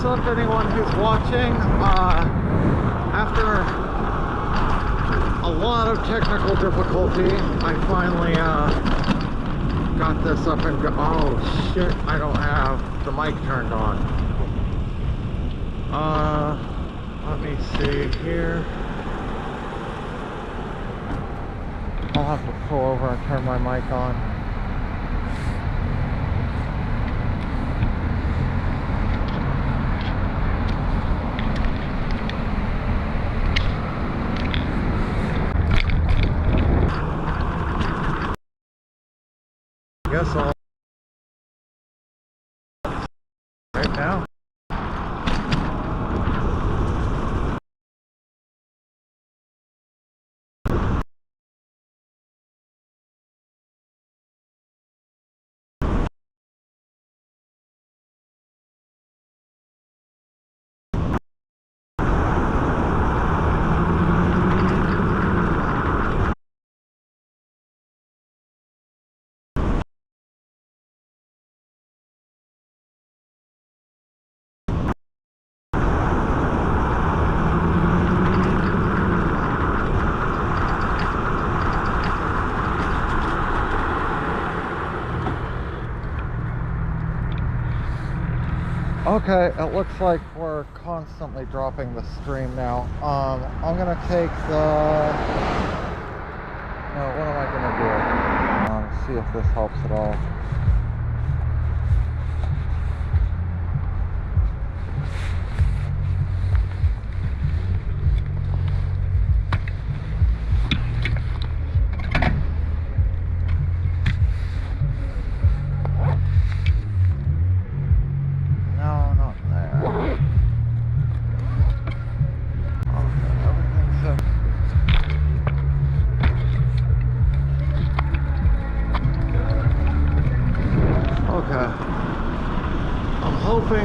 what's up, anyone who's watching. After a lot of technical difficulty, I finally got this up and go. Oh shit, I don't have the mic turned on. Let me see here. I'll have to pull over and turn my mic on. I guess I'll right now. Okay, it looks like we're constantly dropping the stream now. I'm gonna take the... No, what am I gonna do? See if this helps at all.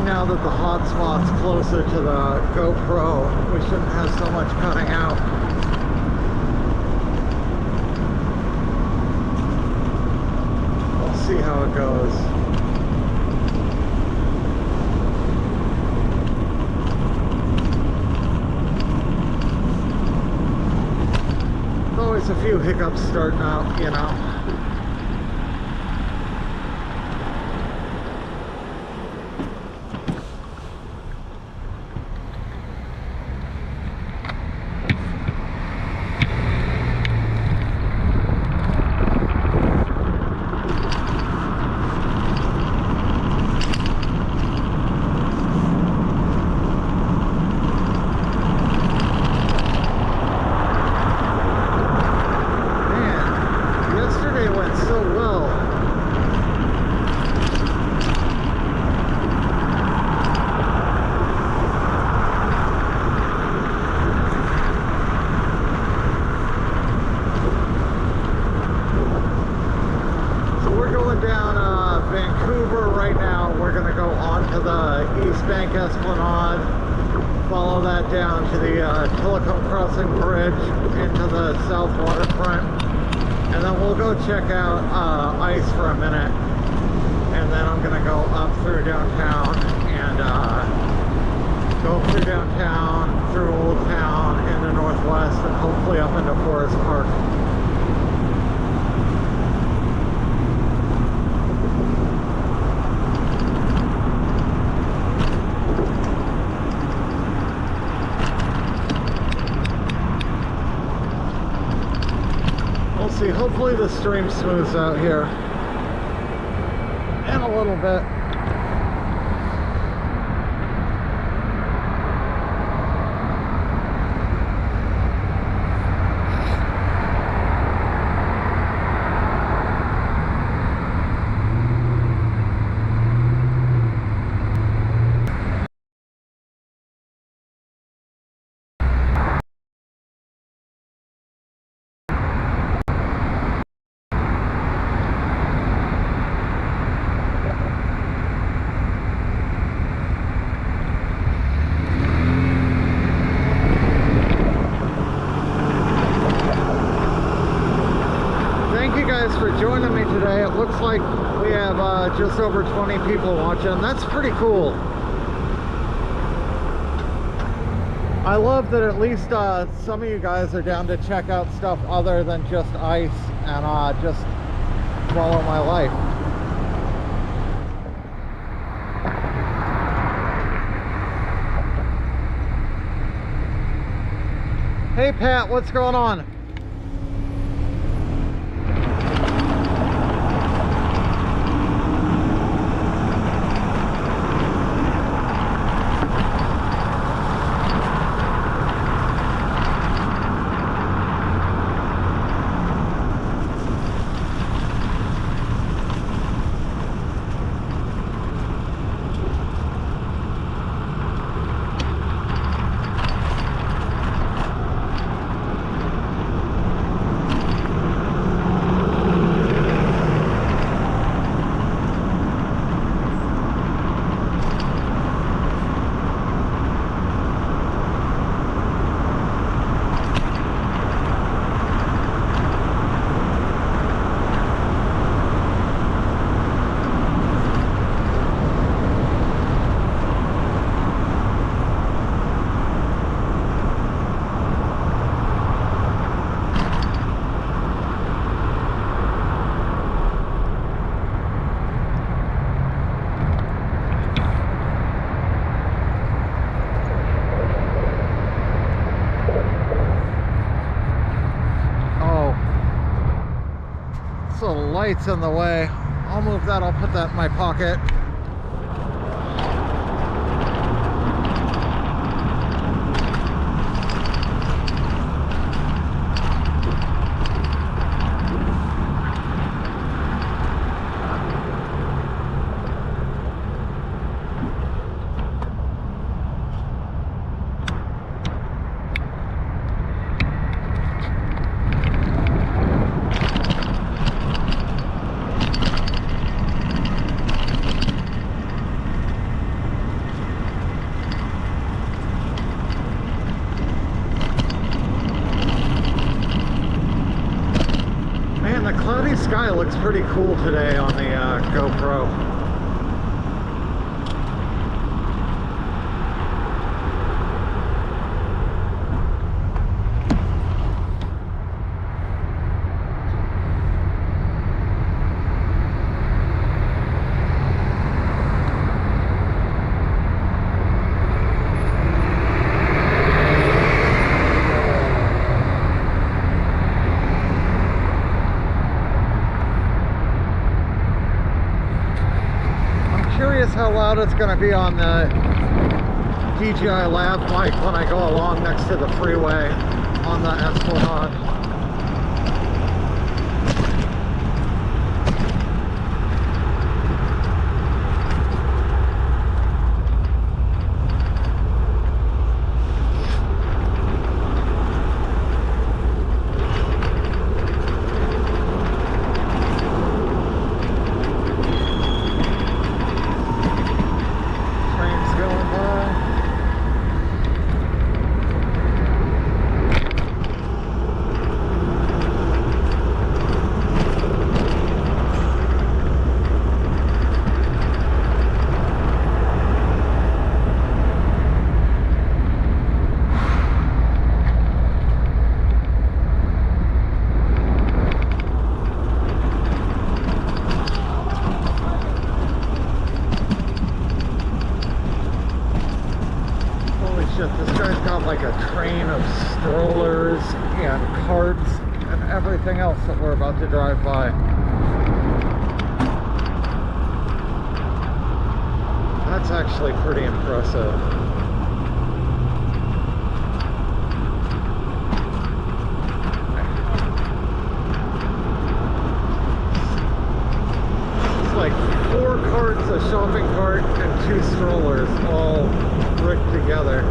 Now that the hotspot's closer to the GoPro, we shouldn't have so much cutting out. We'll see how it goes. There's always a few hiccups starting out, you know. Eastbank Esplanade, follow that down to the Tillikum Crossing bridge into the South Waterfront, and then we'll go check out ice for a minute, and then I'm gonna go up through downtown and go through downtown, through Old Town, into Northwest, and hopefully up into Forrest Park. See, hopefully the stream smooths out here in a little bit. For joining me today. It looks like we have just over 20 people watching. That's pretty cool. I love that at least some of you guys are down to check out stuff other than just ice and just follow my life. Hey Pat, what's going on? So the light's in the way. I'll move that, I'll put that in my pocket. Sky looks pretty cool today on the GoPro. How loud it's going to be on the DJI Lav mic when I go along next to the freeway on the Esplanade. This guy's got like a train of strollers and carts and everything else that we're about to drive by. That's actually pretty impressive. It's like 4 carts, a shopping cart, and 2 strollers all rigged together.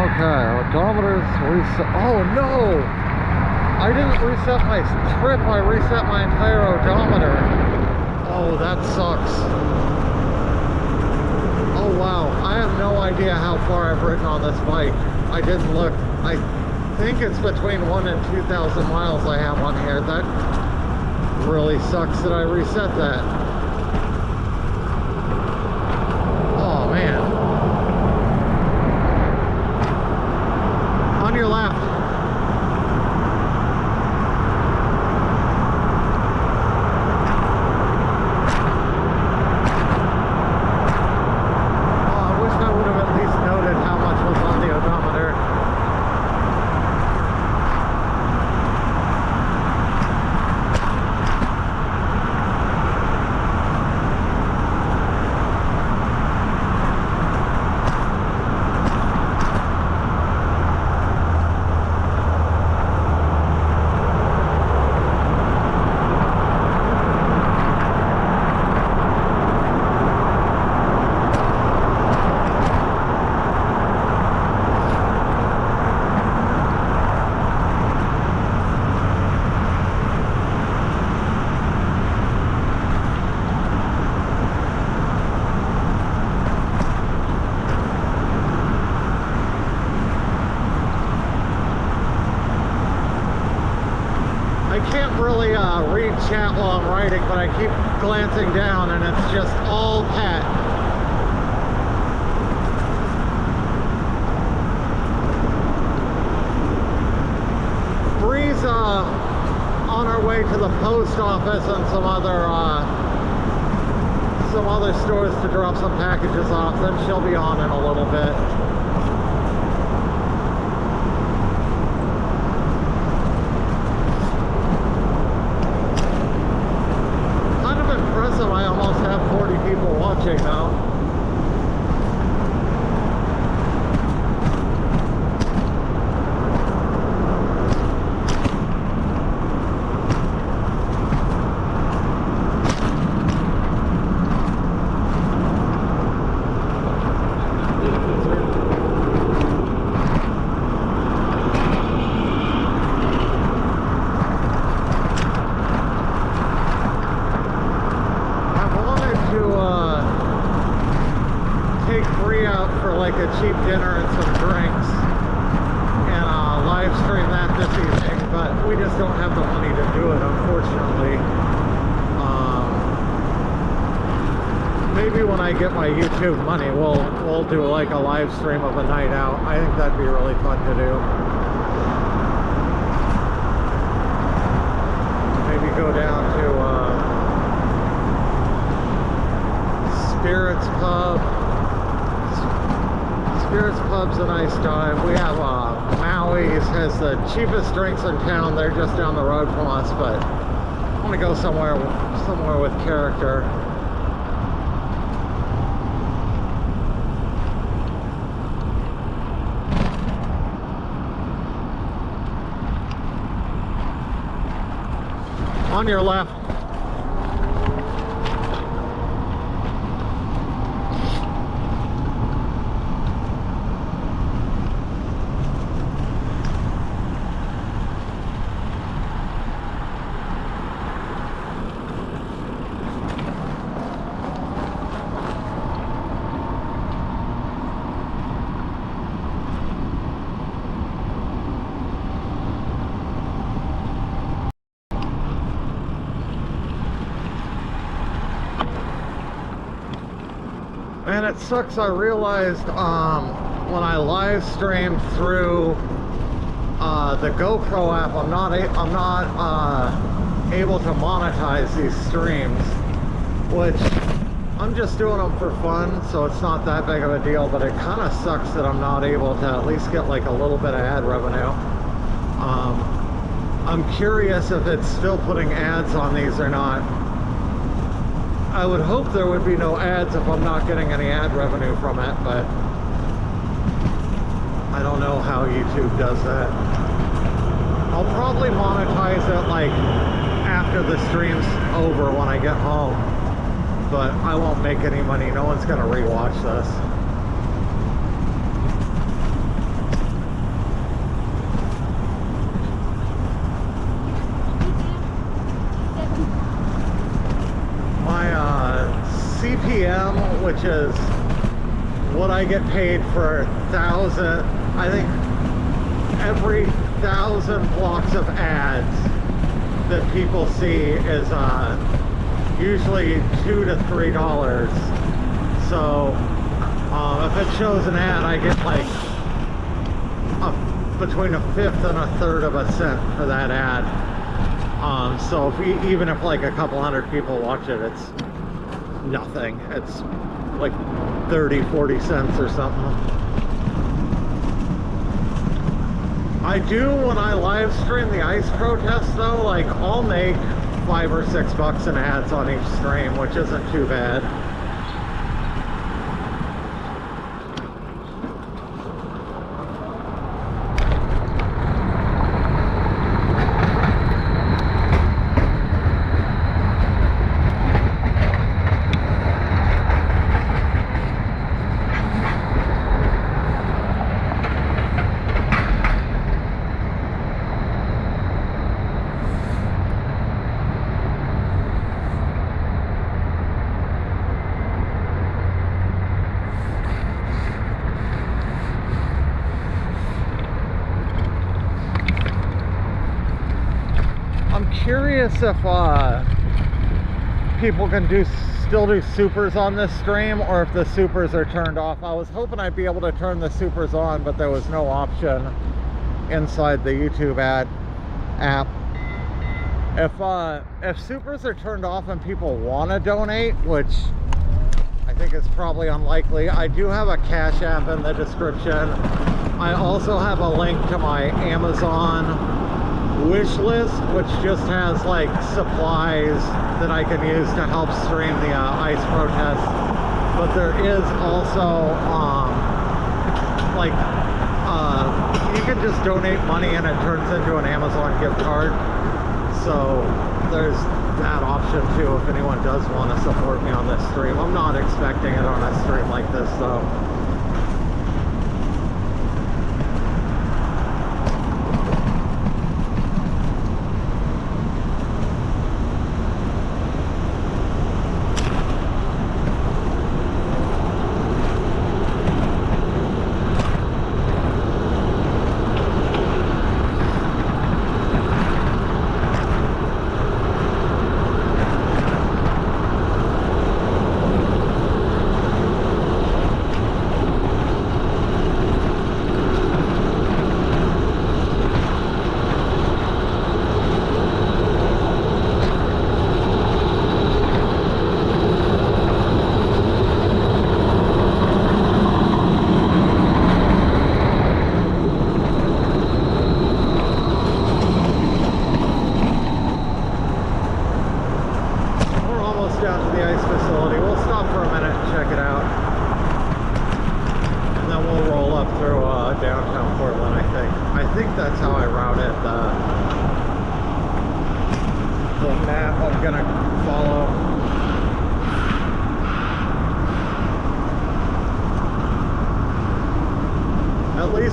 Okay, odometer's reset. Oh no! I didn't reset my trip, I reset my entire odometer. Oh, that sucks. Oh wow, I have no idea how far I've ridden on this bike. I didn't look. I think it's between 1,000 and 2,000 miles I have on here. That really sucks that I reset that. Oh man. On your left. Chat while I'm riding, but I keep glancing down and it's just all pet. Bree's on our way to the post office and some other stores to drop some packages off. Then she'll be on in a little bit. I almost have 40 people watching now. A cheap dinner and some drinks and live stream that this evening, but we just don't have the money to do it, unfortunately. Maybe when I get my YouTube money, we'll do like a live stream of a night out. I think that'd be really fun to do. Maybe go down to Spirits Pub. Spirits Pub's a nice time. We have Maui's has the cheapest drinks in town. They're just down the road from us, but I want to go somewhere with character. On your left. And it sucks. I realized when I live streamed through the GoPro app, I'm not able to monetize these streams, which I'm just doing them for fun, so it's not that big of a deal. But it kind of sucks that I'm not able to at least get like a little bit of ad revenue. I'm curious if it's still putting ads on these or not. I would hope there would be no ads if I'm not getting any ad revenue from it, but I don't know how YouTube does that. I'll probably monetize it like after the stream's over when I get home, but I won't make any money. No one's gonna rewatch this. which is what I get paid for 1,000. I think every 1,000 blocks of ads that people see is usually $2 to $3. So if it shows an ad, I get like between a fifth and a third of a cent for that ad. So even if like a couple hundred people watch it, it's nothing. It's like 30-40 cents or something. I do, when I live stream the ice protest though, like I'll make $5 or $6 in ads on each stream, which isn't too bad. Curious if people can still do supers on this stream, or if the supers are turned off. I was hoping I'd be able to turn the supers on, but there was no option inside the YouTube app. If supers are turned off and people want to donate, which I think is probably unlikely, I do have a Cash App in the description. I also have a link to my Amazon wish list, which just has like supplies that I can use to help stream the ice protest. But there is also you can just donate money and it turns into an Amazon gift card. So there's that option too if anyone does want to support me on this stream. I'm not expecting it on a stream like this though.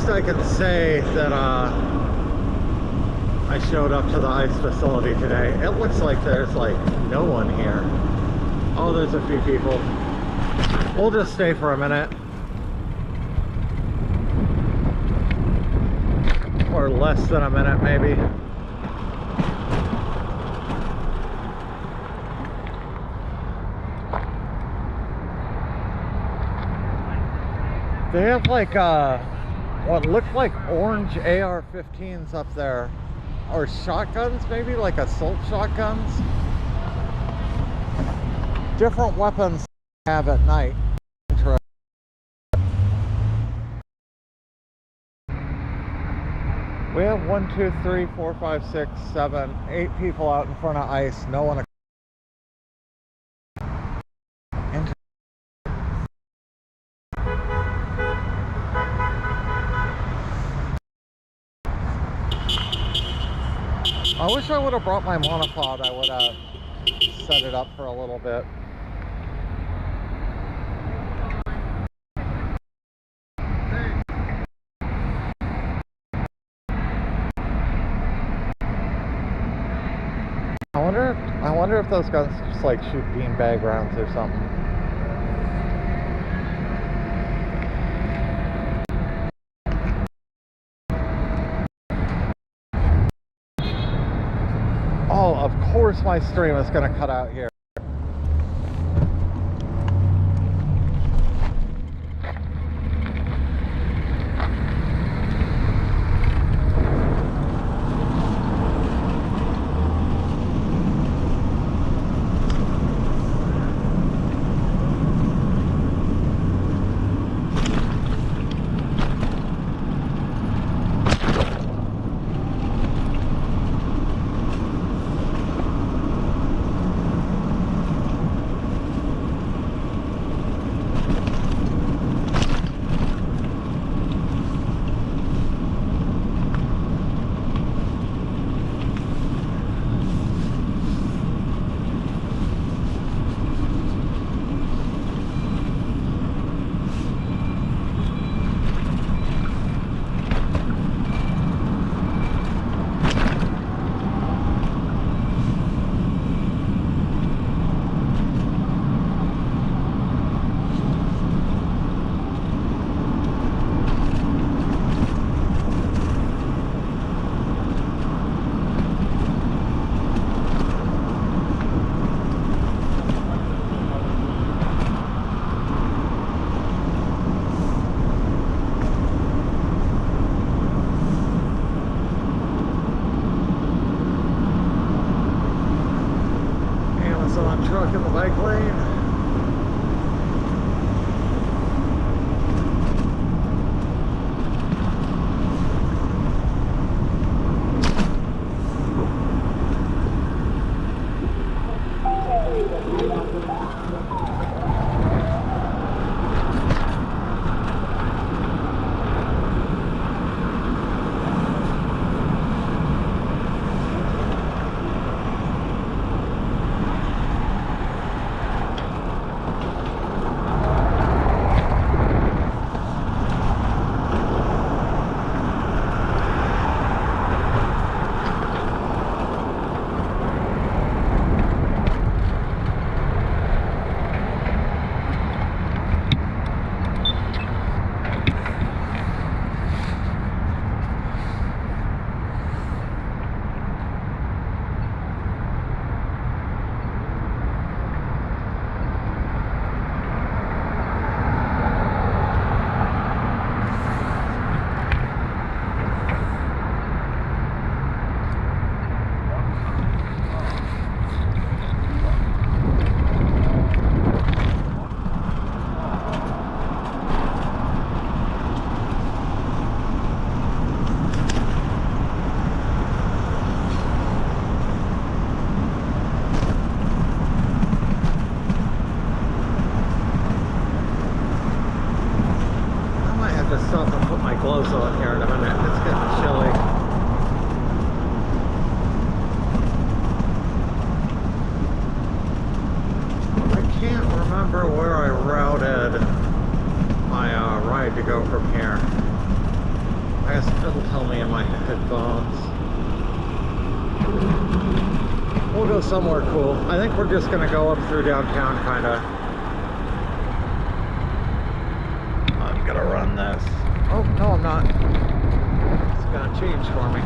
I can say that I showed up to the ice facility today. It looks like there's like no one here. Oh, there's a few people. We'll just stay for a minute. Or less than a minute maybe. They have like what looked like orange AR-15s up there, or shotguns, maybe like assault shotguns. Different weapons they have at night. We have 1, 2, 3, 4, 5, 6, 7, 8 people out in front of ice. No one. I wish I would have brought my monopod. I would have set it up for a little bit. I wonder if those guns just like shoot beanbag rounds or something. of course my stream is going to cut out here. Truck in the bike lane. Gloves on here in a minute. It's getting chilly. I can't remember where I routed my ride to go from here. I guess it'll tell me in my headphones. We'll go somewhere cool. I think we're just gonna go up through downtown, kinda. I'm gonna run this. Oh, no, I'm not. It's gonna change for me.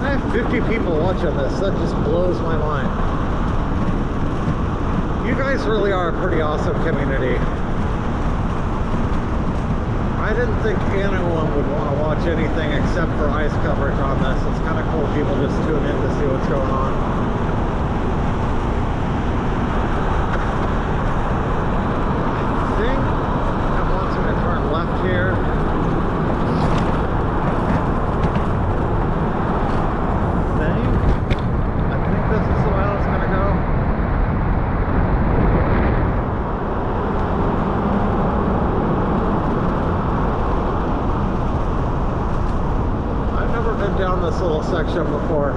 I have 50 people watching this. That just blows my mind. You guys really are a pretty awesome community. I didn't think anyone would want to watch anything except for ice coverage on this. It's kind of cool people just tune in to see what's going on. I think that wants me to turn left here. I think this is the way I was going to go. Down this little section before.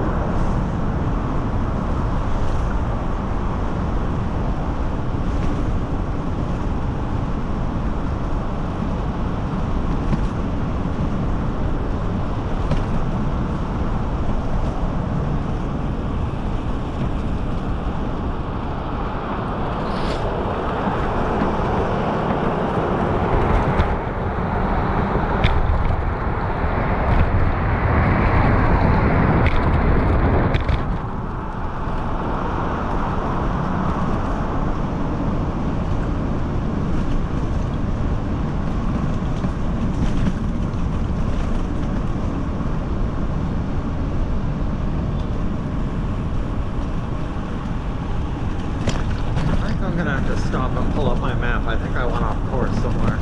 gonna have to stop and pull up my map. I think I went off course somewhere.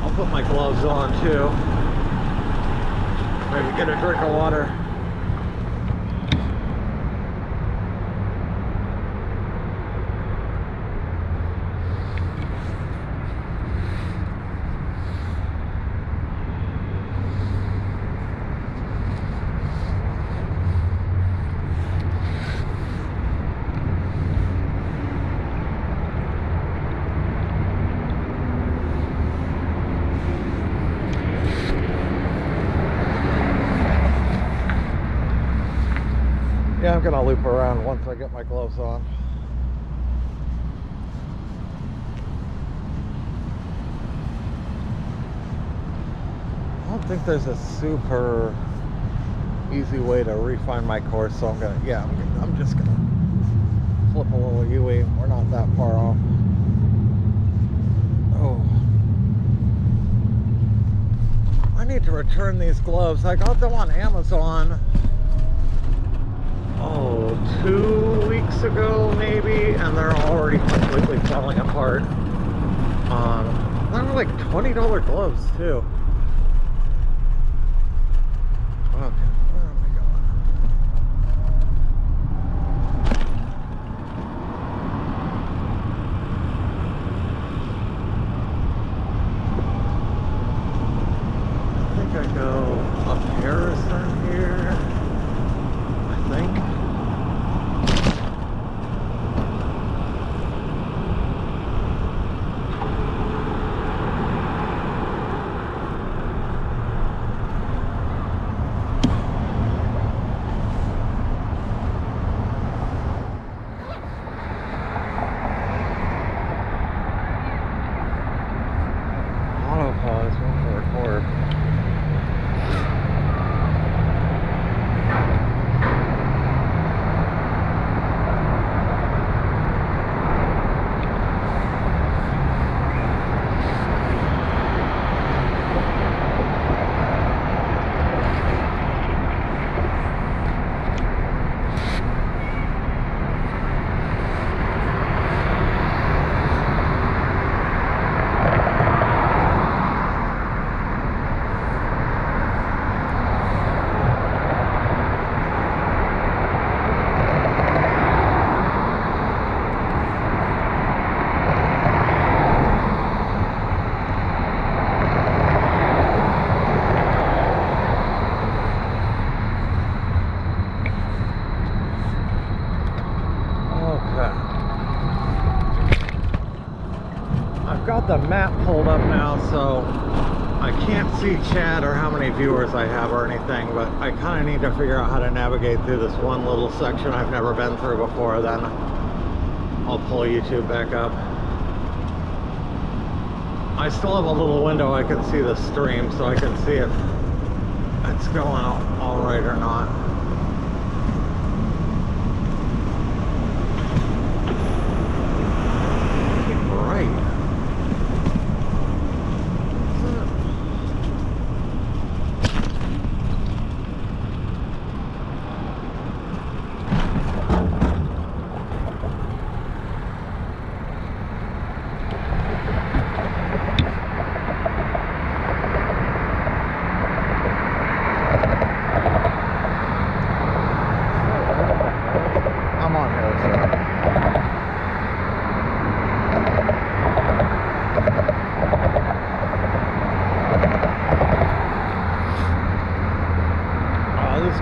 I'll put my gloves on too. Maybe get a drink of water. Yeah, I'm gonna loop around once I get my gloves on. I don't think there's a super easy way to refine my course, so I'm gonna, yeah, I'm just gonna flip a little U-ey. We're not that far off. Oh, I need to return these gloves. I got them on Amazon. Oh, 2 weeks ago maybe, and they're already completely falling apart. They were like $20 gloves too. Okay, where am I going? I think I go up Harrison here. I think. The map pulled up now, so I can't see chat or how many viewers I have or anything, but I kind of need to figure out how to navigate through this one little section I've never been through before. Then I'll pull YouTube back up. I still have a little window I can see the stream, so I can see if it's going all right or not.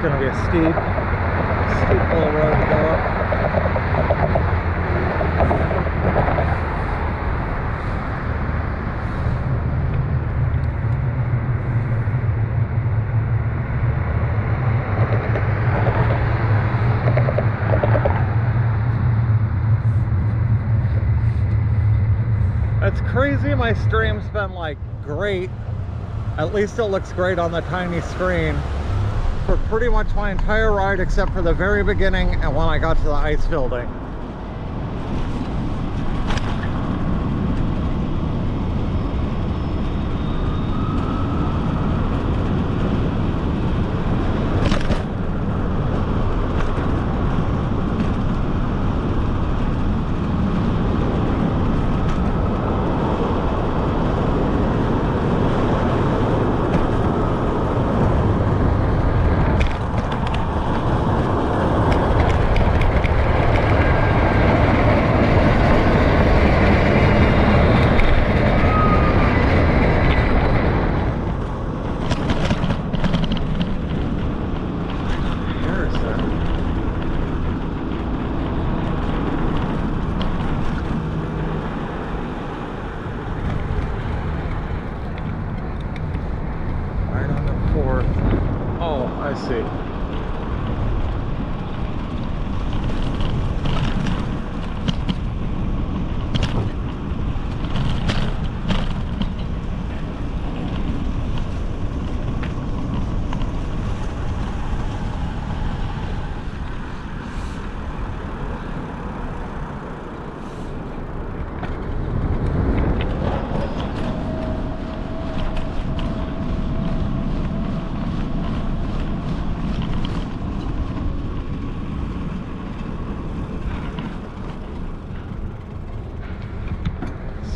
Gonna be a steep little road to go up. It's crazy, my stream's been like great. At least it looks great on the tiny screen for pretty much my entire ride except for the very beginning and when I got to the ice building.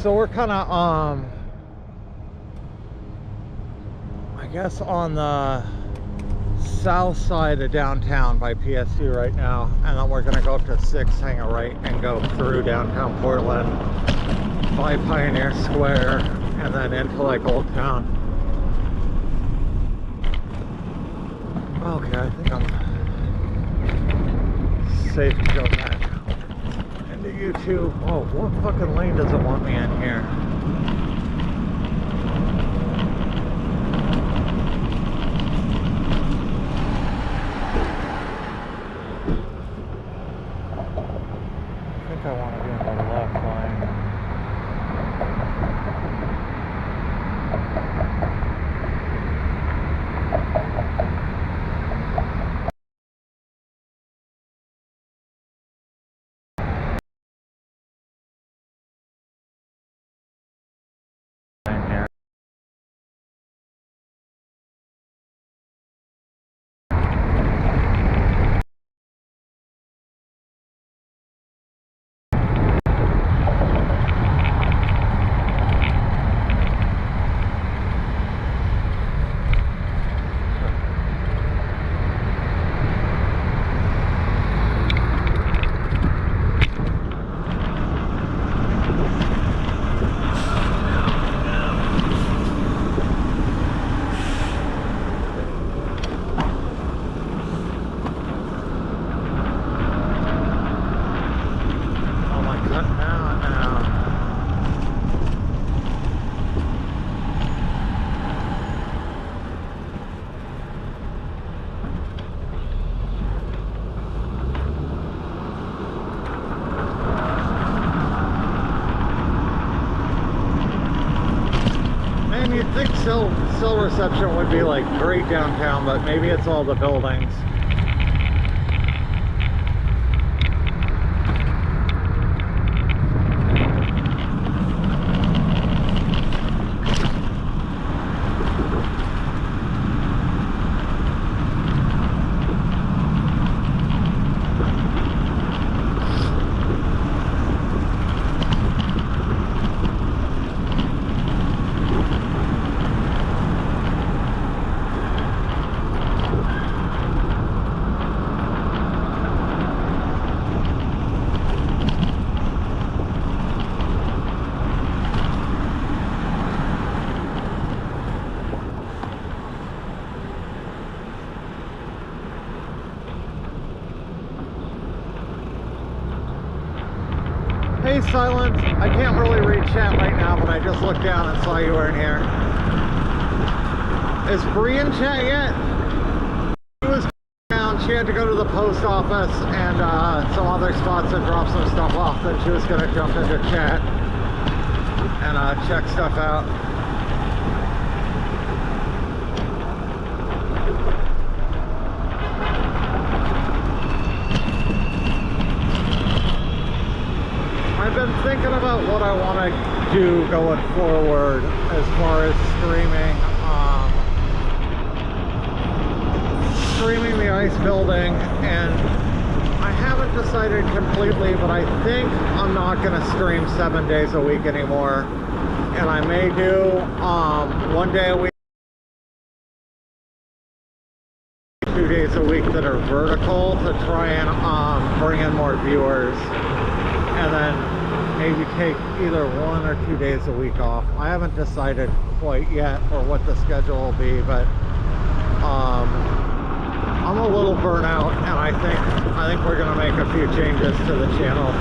So we're kind of, I guess on the south side of downtown by PSU right now, and then we're gonna go up to 6, hang a right, and go through downtown Portland by Pioneer Square, and then into like Old Town. Okay, I think I'm safe to go back into YouTube. Oh, what fucking lane does it want me in here? I want to be in the left lane. You'd think cell reception would be like great downtown, but maybe it's all the buildings. Hey Silence, I can't really read chat right now, but I just looked down and saw you were in here. Is Bree in chat yet? She was down, she had to go to the post office and some other spots and drop some stuff off, then she was going to jump into chat and check stuff out. I've been thinking about what I want to do going forward as far as streaming. Streaming the ice building, and I haven't decided completely, but I think I'm not going to stream 7 days a week anymore. And I may do 1 day a week, 2 days a week that are vertical to try and bring in more viewers. And then maybe take either 1 or 2 days a week off. I haven't decided quite yet or what the schedule will be, but I'm a little burnt out, and I think we're gonna make a few changes to the channel.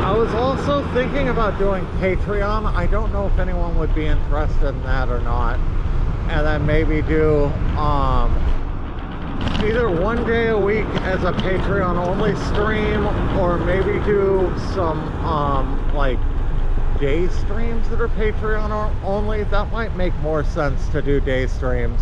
I was also thinking about doing Patreon. I don't know if anyone would be interested in that or not. And then maybe do either 1 day a week as a Patreon only stream, or maybe do some like day streams that are Patreon only. That might make more sense to do day streams.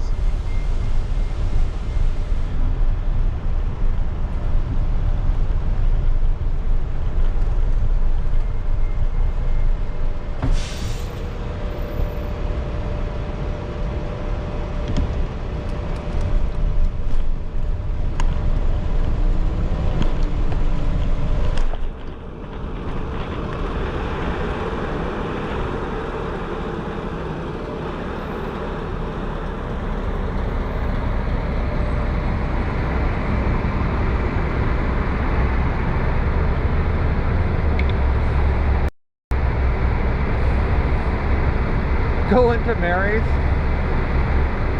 go into Mary's.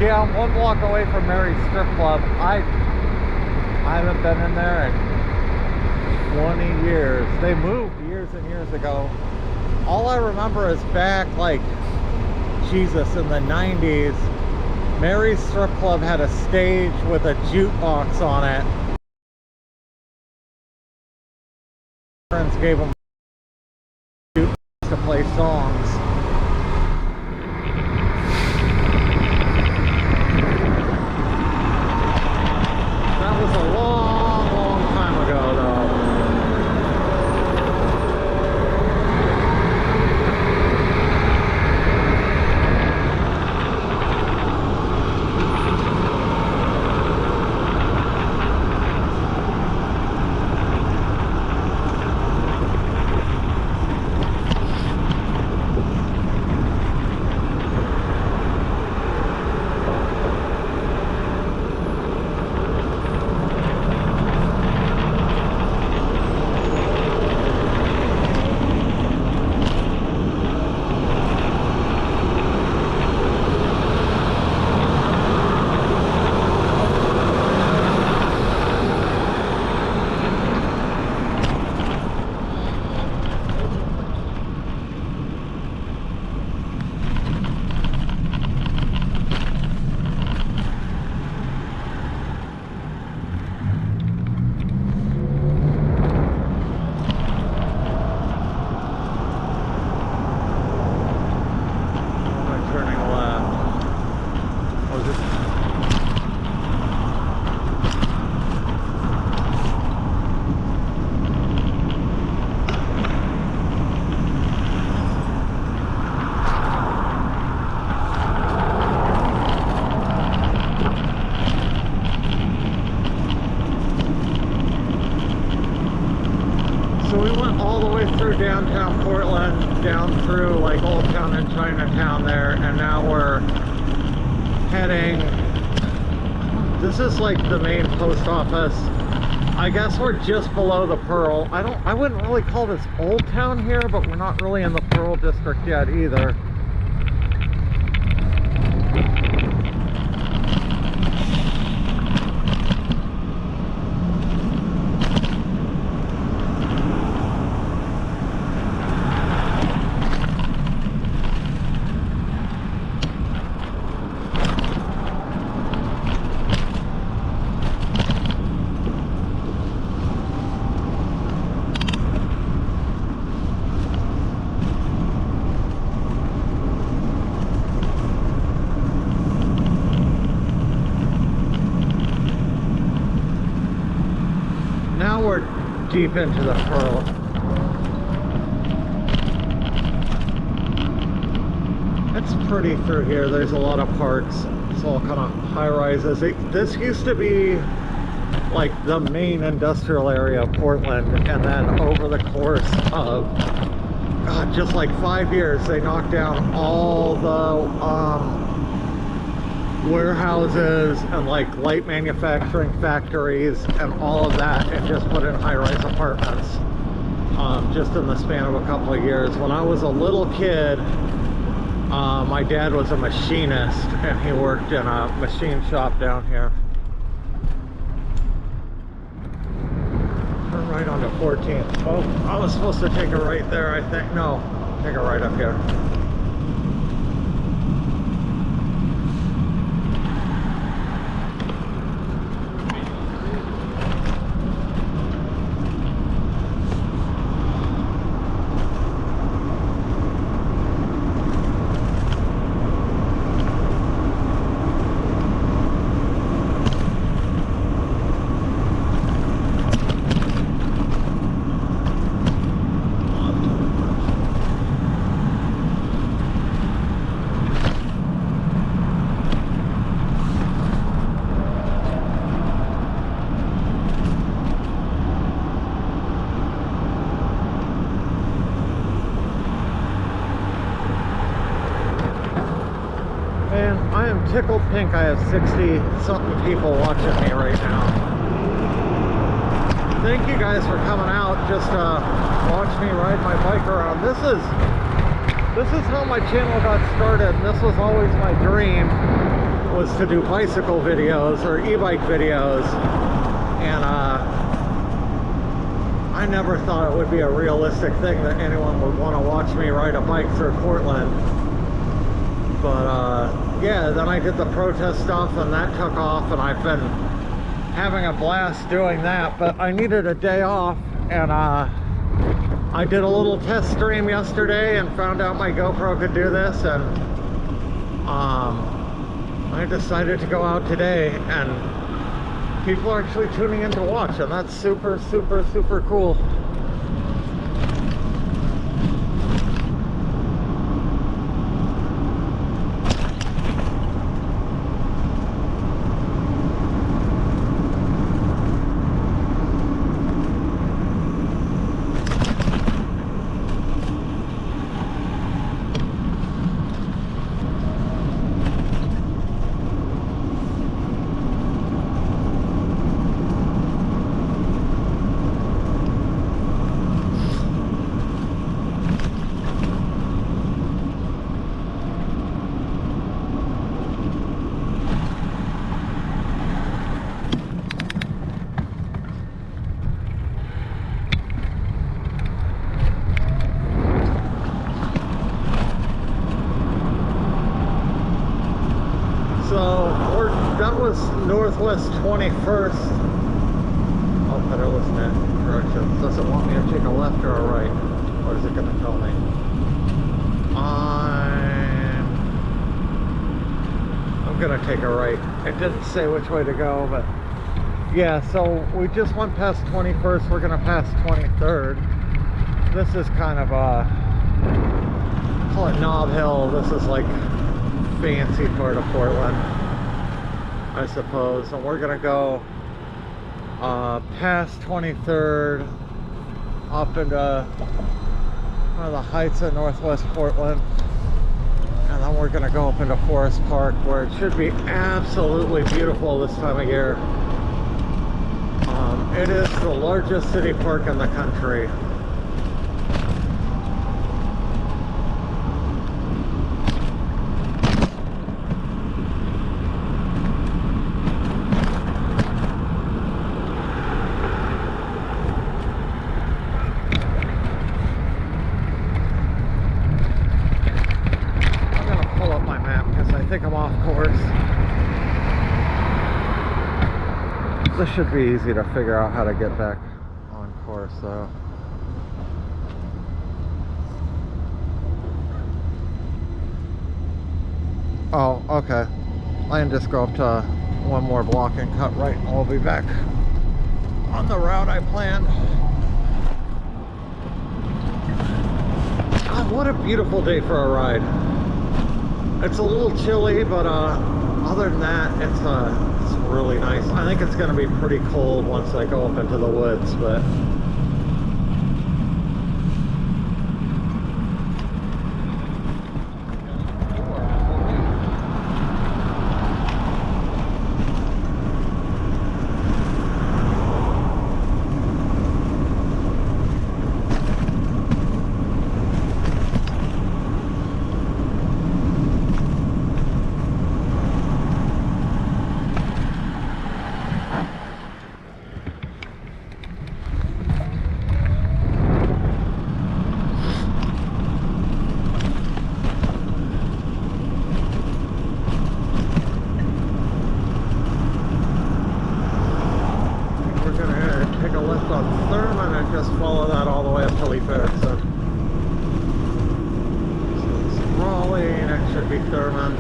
Yeah, I'm 1 block away from Mary's strip club. I haven't been in there in 20 years. They moved years and years ago. All I remember is back, like, Jesus, in the 90s, Mary's strip club had a stage with a jukebox on it. Friends gave them jukebox to play songs. That was a long, long time ago, though. Downtown Portland, down through like Old Town and Chinatown there, and now we're heading, this is like the main post office. I guess we're just below the Pearl. I wouldn't really call this Old Town here, but we're not really in the Pearl district yet either. Deep into the Pearl. It's pretty through here. There's a lot of parks. It's all kind of high rises. This used to be like the main industrial area of Portland, and then over the course of just like 5 years, they knocked down all the warehouses and like light manufacturing factories and all of that, and just put in high-rise apartments just in the span of a couple of years. When I was a little kid, my dad was a machinist, and he worked in a machine shop down here. Turn right onto 14th. Oh, I was supposed to take a right there, I think. No, take a right up here. Tickled pink. I have 60 something people watching me right now. Thank you guys for coming out just to watch me ride my bike around. This is This is how my channel got started, and this was always my dream, was to do bicycle videos or e-bike videos. And I never thought it would be a realistic thing that anyone would want to watch me ride a bike through Portland. But yeah, then I did the protest stuff and that took off, and I've been having a blast doing that. But I needed a day off, and I did a little test stream yesterday and found out my GoPro could do this, and I decided to go out today, and people are actually tuning in to watch, and that's super, super, super cool. That was Northwest 21st. Oh, better listen to directions. Does it want me to take a left or a right? What is it going to tell me? I'm going to take a right. It didn't say which way to go, but yeah, so we just went past 21st. We're going to pass 23rd. This is kind of a, call it Knob Hill. This is like fancy part of Portland, I suppose. And we're gonna go past 23rd up into one of the heights of Northwest Portland, and then we're gonna go up into Forrest Park, where it should be absolutely beautiful this time of year. It is the largest city park in the country. This should be easy to figure out how to get back on course, though. Oh, okay. I can just go up to one more block and cut right, and we'll be back on the route I planned. God, what a beautiful day for a ride. It's a little chilly, but other than that, it's really nice. I think it's going to be pretty cold once I go up into the woods, but follow that all the way up to Leif Erikson. So it's Raleigh, next should be Thurman.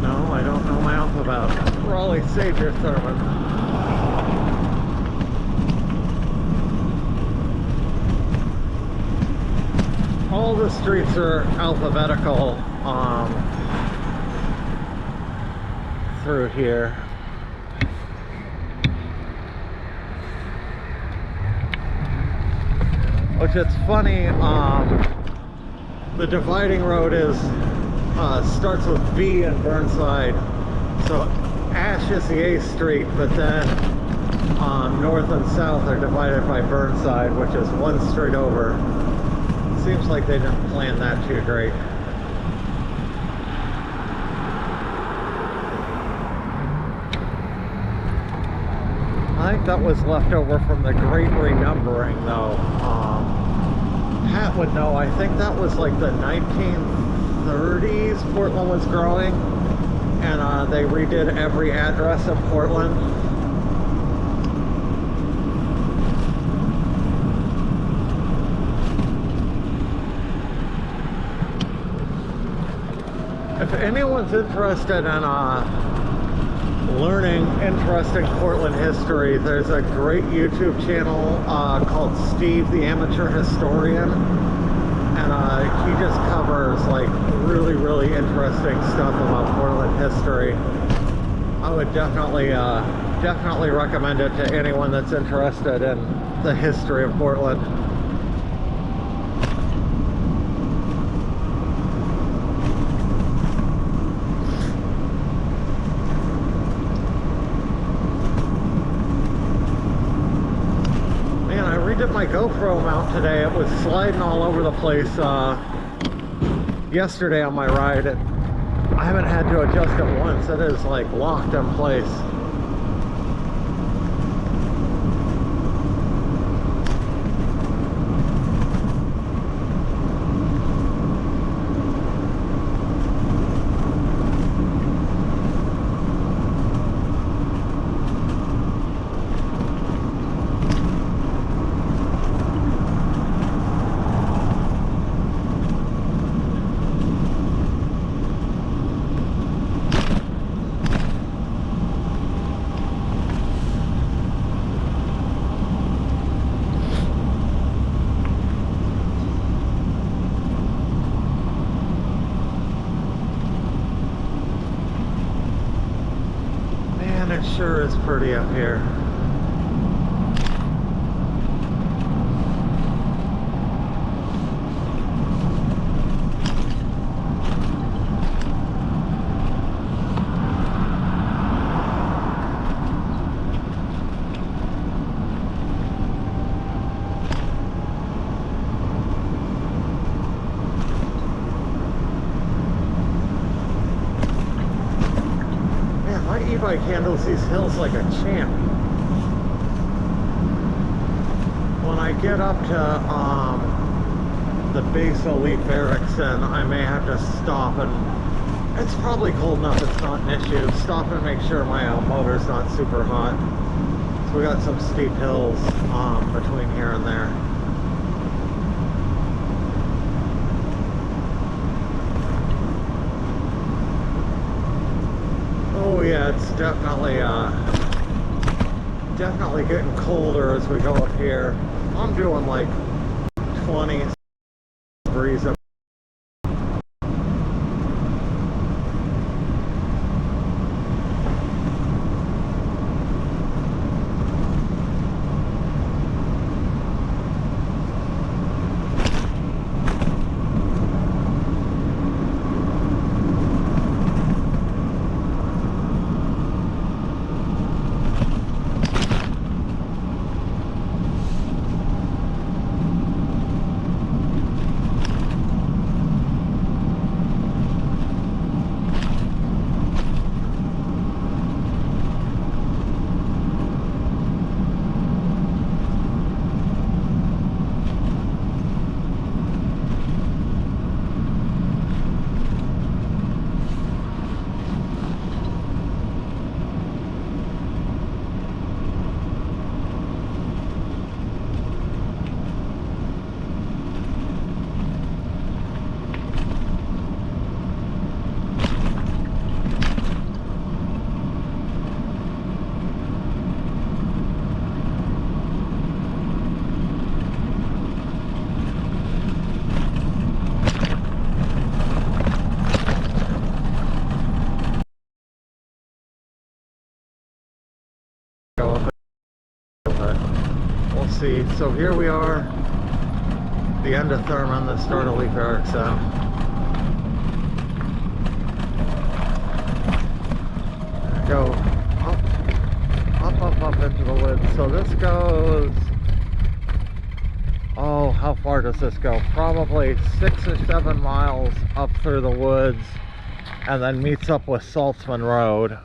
No, I don't know my alphabet. Raleigh, Savior, Thurman. All the streets are alphabetical through here. Which, it's funny, the dividing road is starts with V in Burnside, So Ash is the 8th Street, but then north and south are divided by Burnside, which is one street over. Seems like they didn't plan that too great. I think that was left over from the Great Renumbering, though. Pat would know. I think that was like the 1930s. Portland was growing, and they redid every address in Portland. If anyone's interested in learning interesting Portland history, there's a great YouTube channel called Steve the Amateur Historian, and he just covers like really interesting stuff about Portland history. I would definitely recommend it to anyone that's interested in the history of Portland. Did my GoPro mount today. It was sliding all over the place yesterday on my ride. I haven't had to adjust it once. It is like locked in place. It sure is pretty up here. E-bike handles these hills like a champ. When I get up to the base of Leif Erikson, I may have to stop, and it's probably cold enough it's not an issue. Stop and make sure my motor's not super hot. So we got some steep hills between here and there. Oh yeah, it's definitely getting colder as we go up here. I'm doing like 20 degrees up. See, so here we are, the end of Thurman, the start of Leif Erikson. go up into the woods. So this goes, oh, how far does this go? Probably 6 or 7 miles up through the woods, and then meets up with Saltzman Road.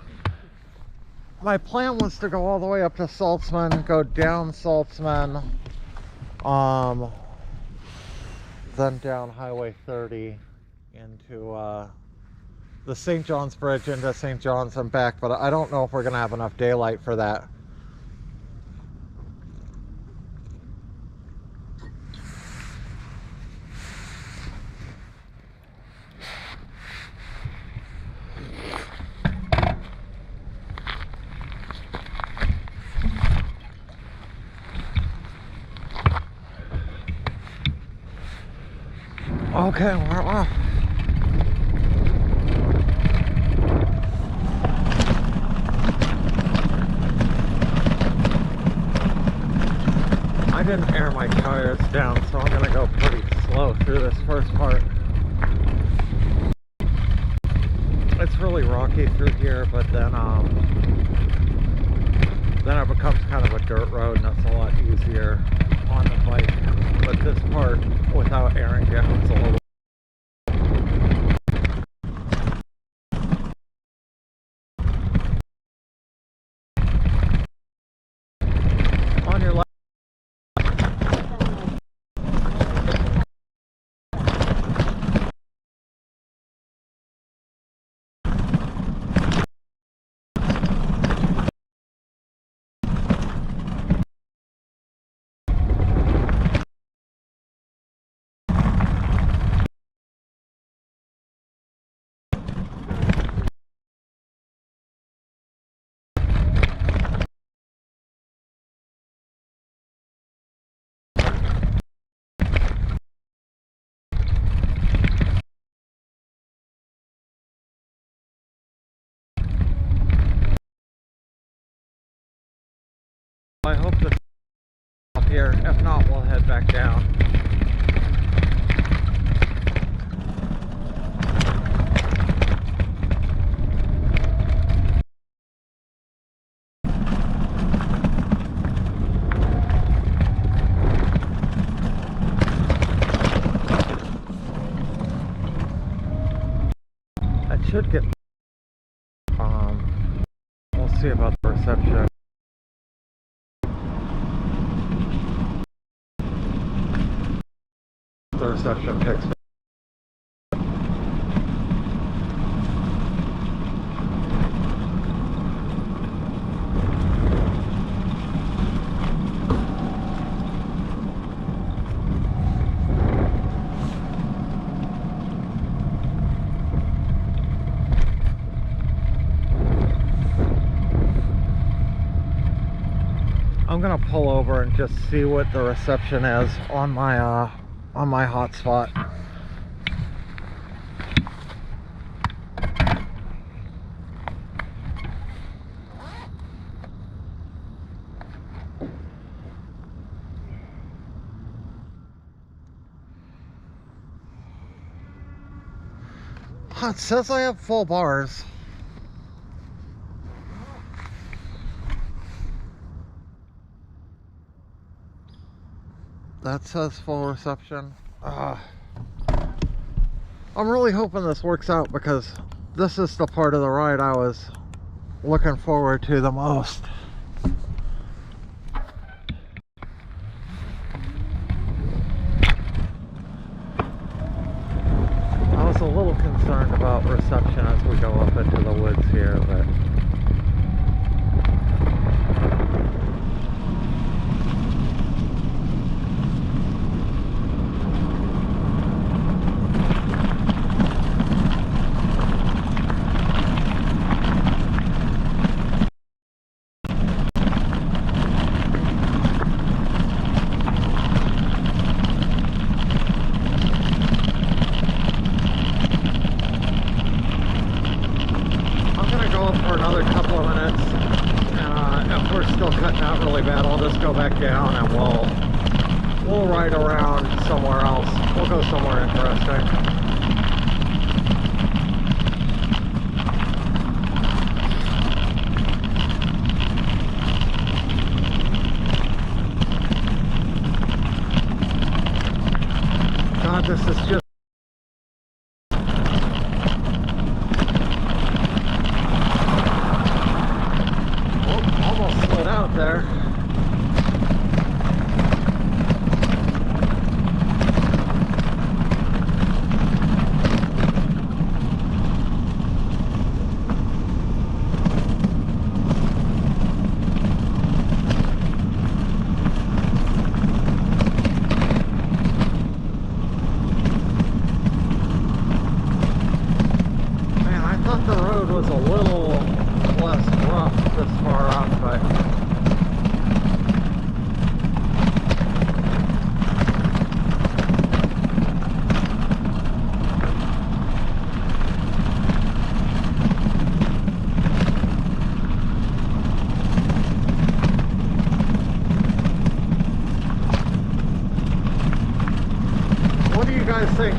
My plan was to go all the way up to Saltzman, go down Saltzman, then down Highway 30 into the St. John's Bridge into St. John's and back, but I don't know if we're gonna have enough daylight for that. Okay, we're off. I didn't air my tires down, so I'm gonna go pretty slow through this first part. It's really rocky through here, but then it becomes kind of a dirt road, and that's a lot easier on the bike. But this part, without airing down, it's a little. On your left. I hope this is up here. If not, we'll head back down. I should get. We'll see about the reception. The reception picks me. I'm gonna pull over and just see what the reception is on my hotspot. It says I have full bars. That says full reception. I'm really hoping this works out, because this is the part of the ride I was looking forward to the most. I was a little concerned about reception as we go up into the woods here, but down, and we'll ride around somewhere else. We'll go somewhere interesting. God, this is just... Oh, almost slid out there.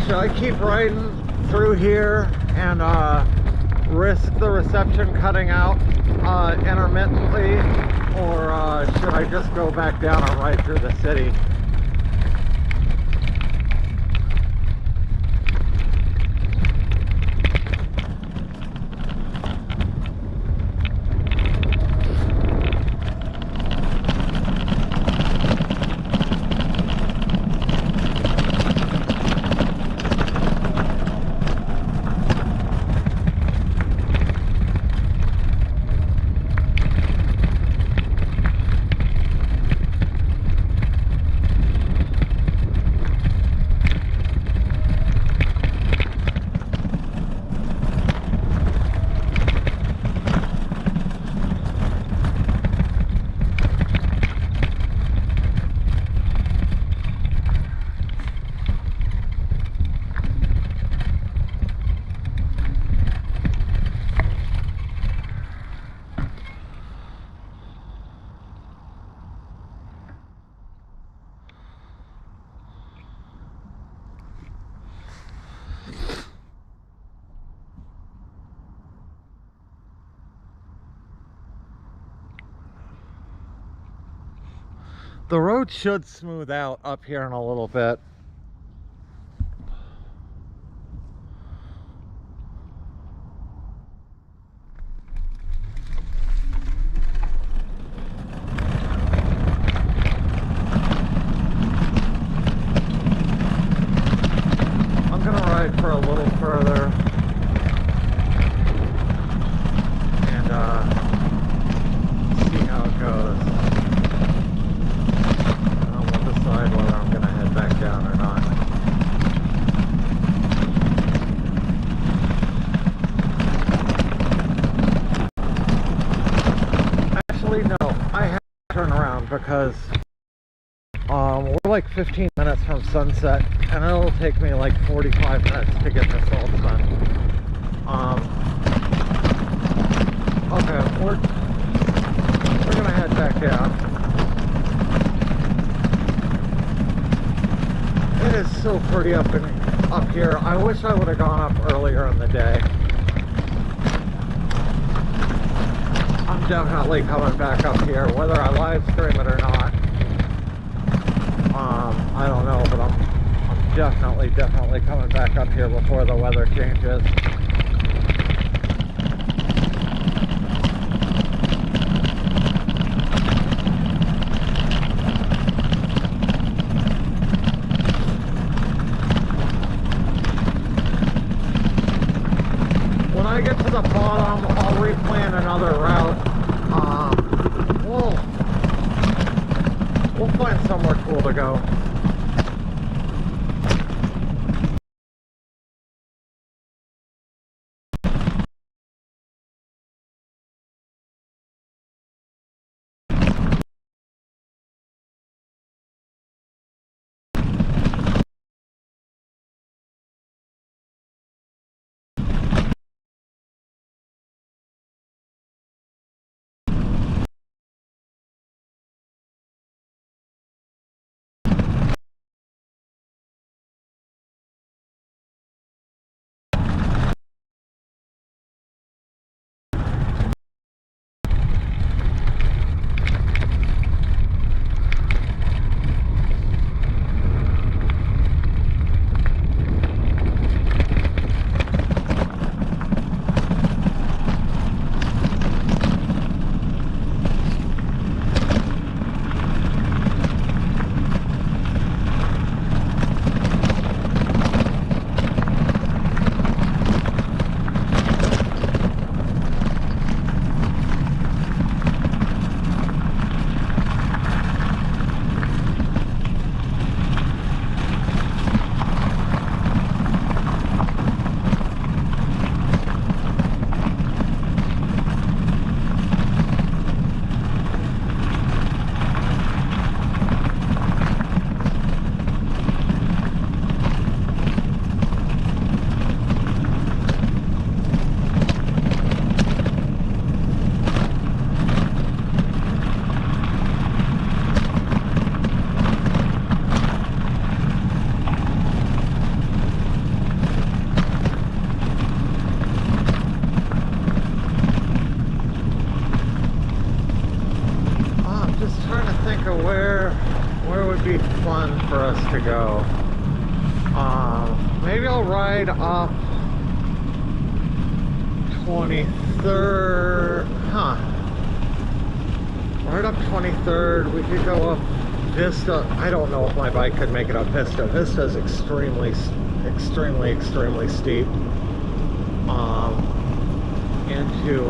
Should I keep riding through here and risk the reception cutting out intermittently, or should I just go back down and ride through the city? The road should smooth out up here in a little bit. I'm gonna ride for a little further and see how it goes. Whether I'm going to head back down or not. Actually, no, I have to turn around because we're like 15 minutes from sunset and it'll take me like 45 minutes to get to Saltzman. Okay, we're going to head back down. It is so pretty up here. I wish I would have gone up earlier in the day. I'm definitely coming back up here, whether I live stream it or not. I don't know, but I'm definitely coming back up here before the weather changes. When I get to the bottom, I'll replan another route. We'll find somewhere cool to go. to go. Maybe I'll ride up 23rd. Right up 23rd. We could go up Vista. I don't know if my bike could make it up Vista. Vista is extremely steep. Into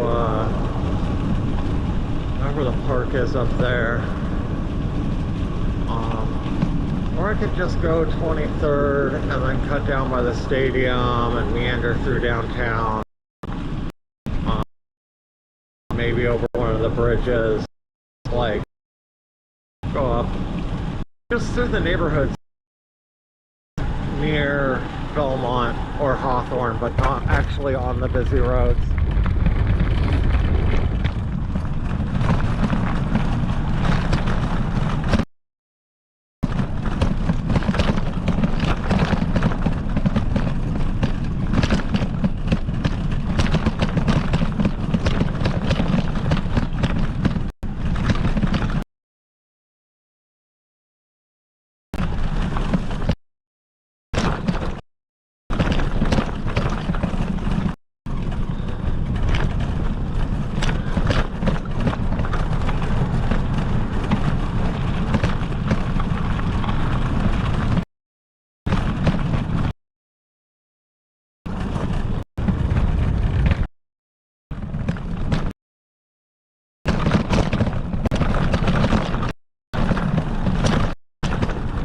wherever the park is up there. Or I could just go 23rd and then cut down by the stadium and meander through downtown. Maybe over one of the bridges, like go up just through the neighborhoods near Belmont or Hawthorne, but not actually on the busy roads.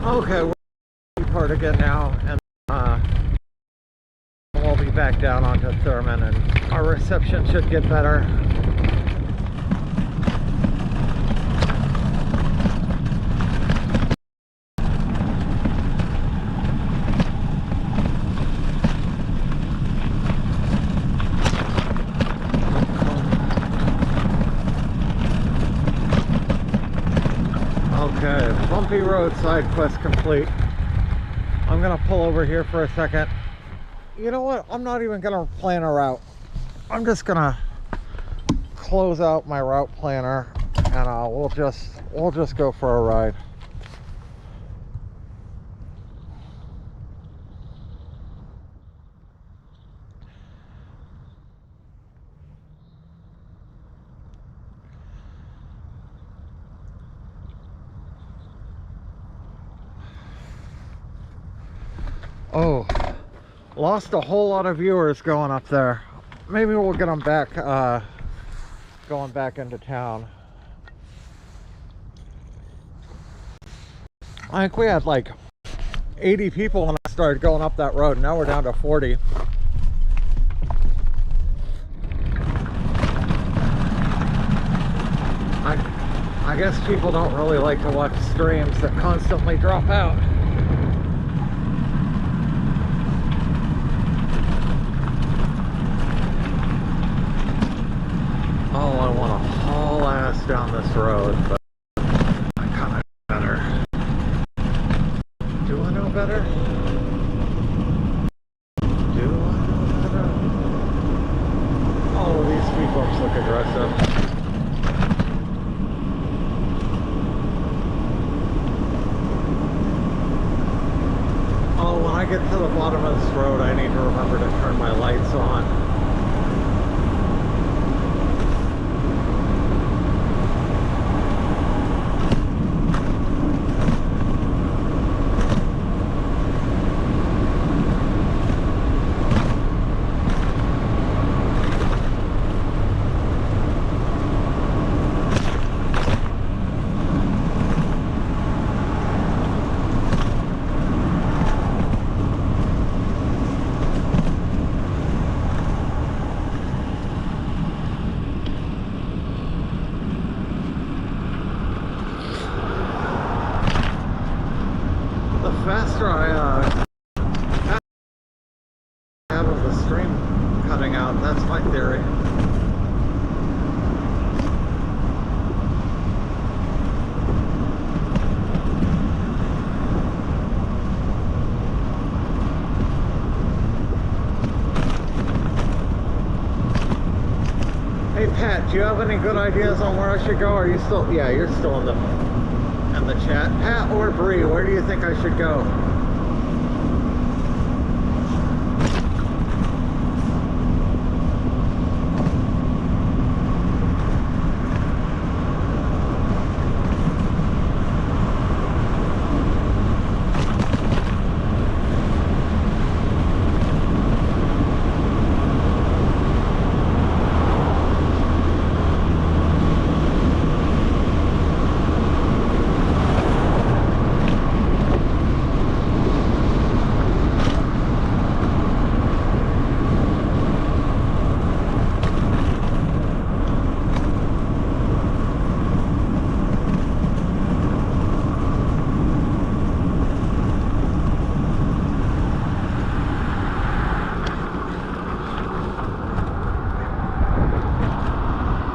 Okay, we're in the part again now, and we'll be back down onto Thurman, and our reception should get better. Okay, bumpy road side quest complete. I'm gonna pull over here for a second. You know what? I'm not even gonna plan a route. I'm just gonna close out my route planner, and we'll just go for a ride. Oh, lost a whole lot of viewers going up there. Maybe we'll get them back, going back into town. I think we had like 80 people when I started going up that road. Now we're down to 40. I guess people don't really like to watch streams that constantly drop out. Oh, I want to haul ass down this road, but I kind of better. Do I know better? Do I know better? Oh, these speed bumps look aggressive. Oh, when I get to the bottom of this road, I need to remember to turn my lights on. Faster I have of the stream cutting out, that's my theory. Hey Pat, do you have any good ideas on where I should go? Are you still, yeah, you're still in the in the chat. Pat or Bree, where do you think I should go?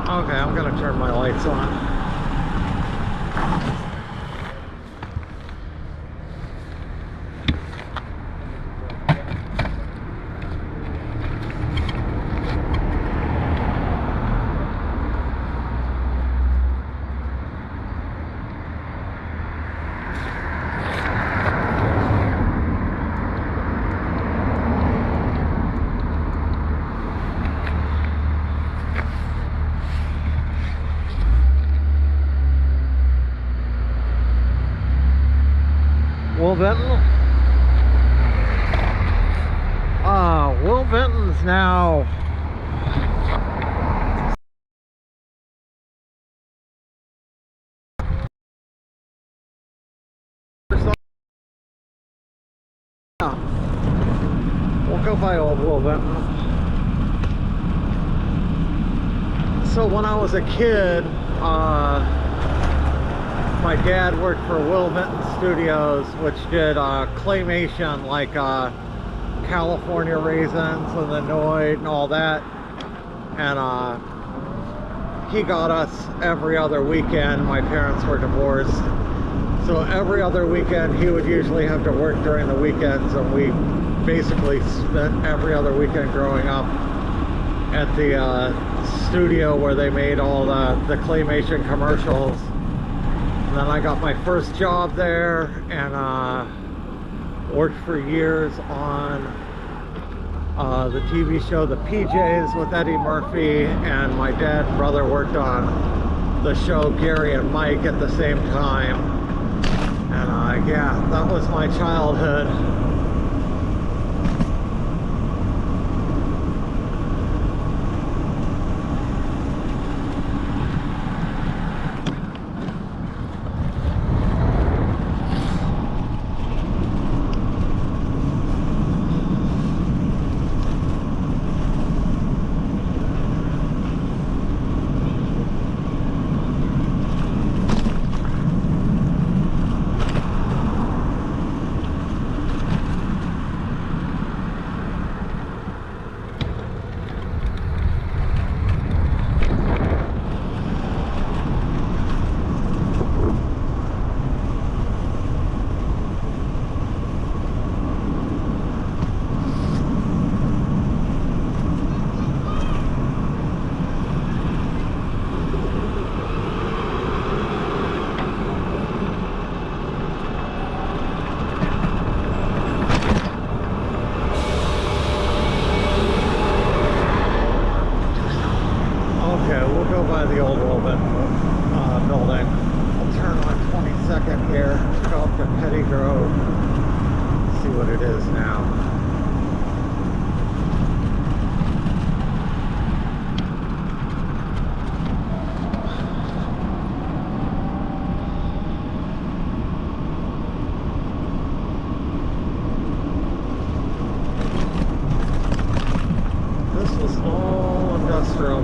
Okay, I'm gonna turn my lights on. Will Benton's now we'll go by old Will Benton. So when I was a kid, my dad worked for Will Benton Studios, which did claymation like California Raisins and the Noid and all that. And he got us every other weekend. My parents were divorced, so every other weekend he would usually have to work during the weekends, and we basically spent every other weekend growing up at the studio where they made all the claymation commercials. And then I got my first job there and worked for years on the TV show The PJs with Eddie Murphy, and my dad and brother worked on the show Gary and Mike at the same time. And yeah, that was my childhood.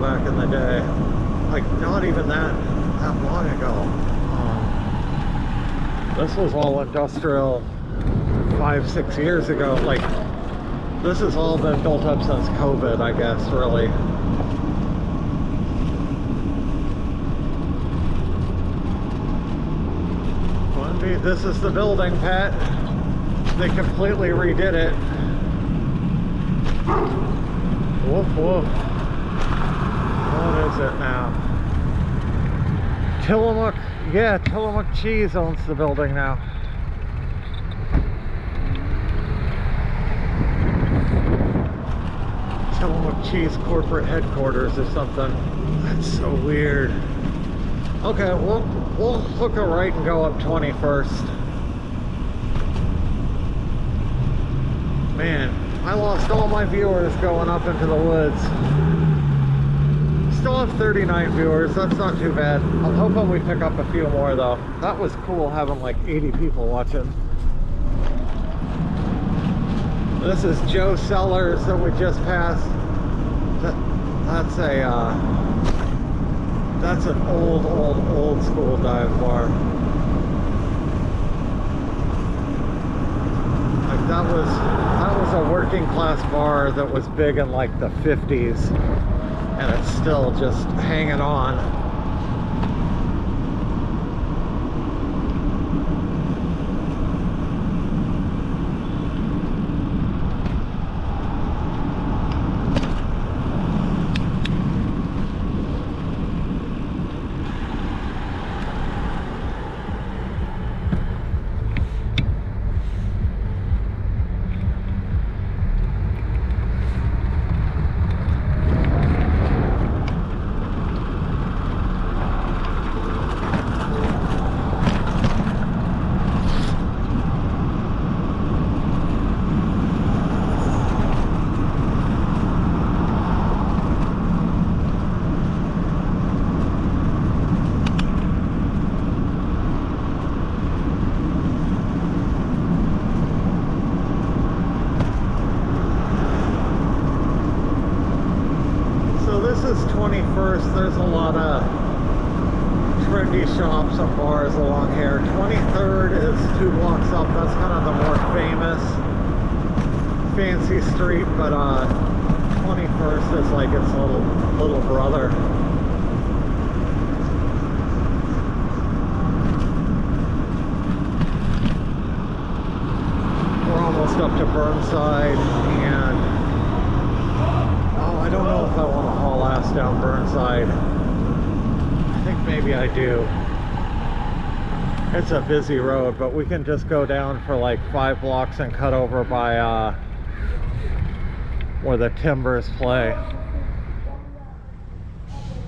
Back in the day, like not even that long ago. This was all industrial 5-6 years ago. Like this has all been built up since COVID, I guess, really. This is the building, Pat. They completely redid it. Woof woof. What is it now? Tillikum Yeah, Tillikum Cheese owns the building now. Tillikum Cheese corporate headquarters or something. That's so weird. Okay, we'll hook a right and go up 21st. Man, I lost all my viewers going up into the woods. Still have 39 viewers, that's not too bad. I'm hoping we pick up a few more though. That was cool having like 80 people watching. This is Joe Sellers that we just passed. That's an old school dive bar. Like that was a working class bar that was big in like the 50s, and it's still just hanging on. There's a lot of trendy shops and bars along here. 23rd is 2 blocks up. That's kind of the more famous fancy street, but 21st is like its little brother. We're almost up to Burnside, and I don't know if I want to haul ass down Burnside. I think maybe I do. It's a busy road, but we can just go down for like 5 blocks and cut over by where the Timbers play.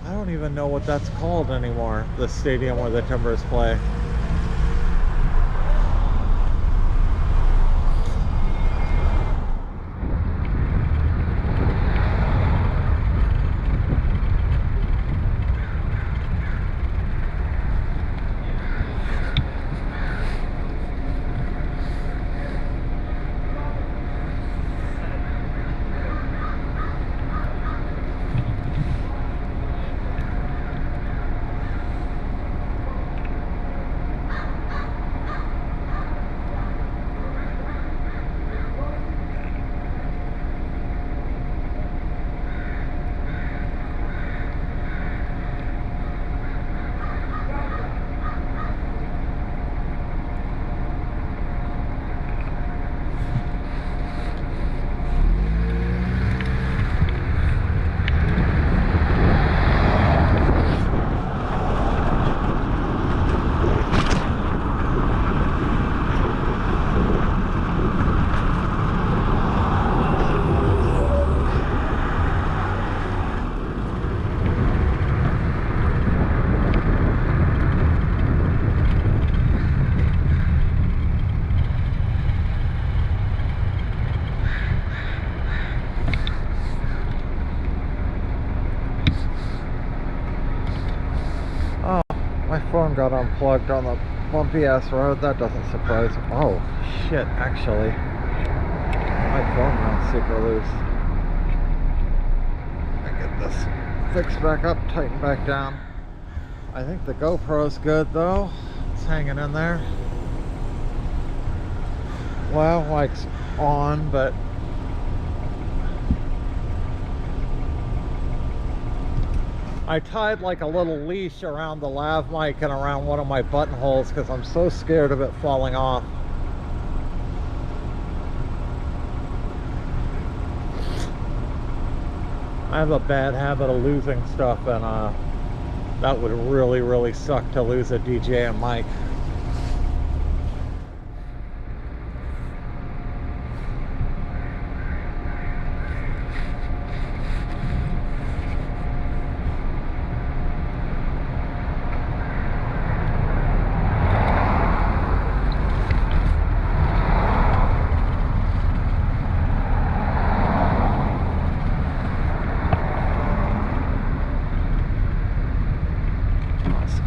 I don't even know what that's called anymore, the stadium where the Timbers play. Phone got unplugged on the bumpy ass road. That doesn't surprise me. Oh shit, actually my phone went super loose. I get this fixed back up, tighten back down. I think the GoPro's good though. It's hanging in there. Well, mic's on, but I tied like a little leash around the lav mic and around one of my buttonholes because I'm so scared of it falling off. I have a bad habit of losing stuff, and That would really, really suck to lose a DJ and mic.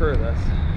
Screw this.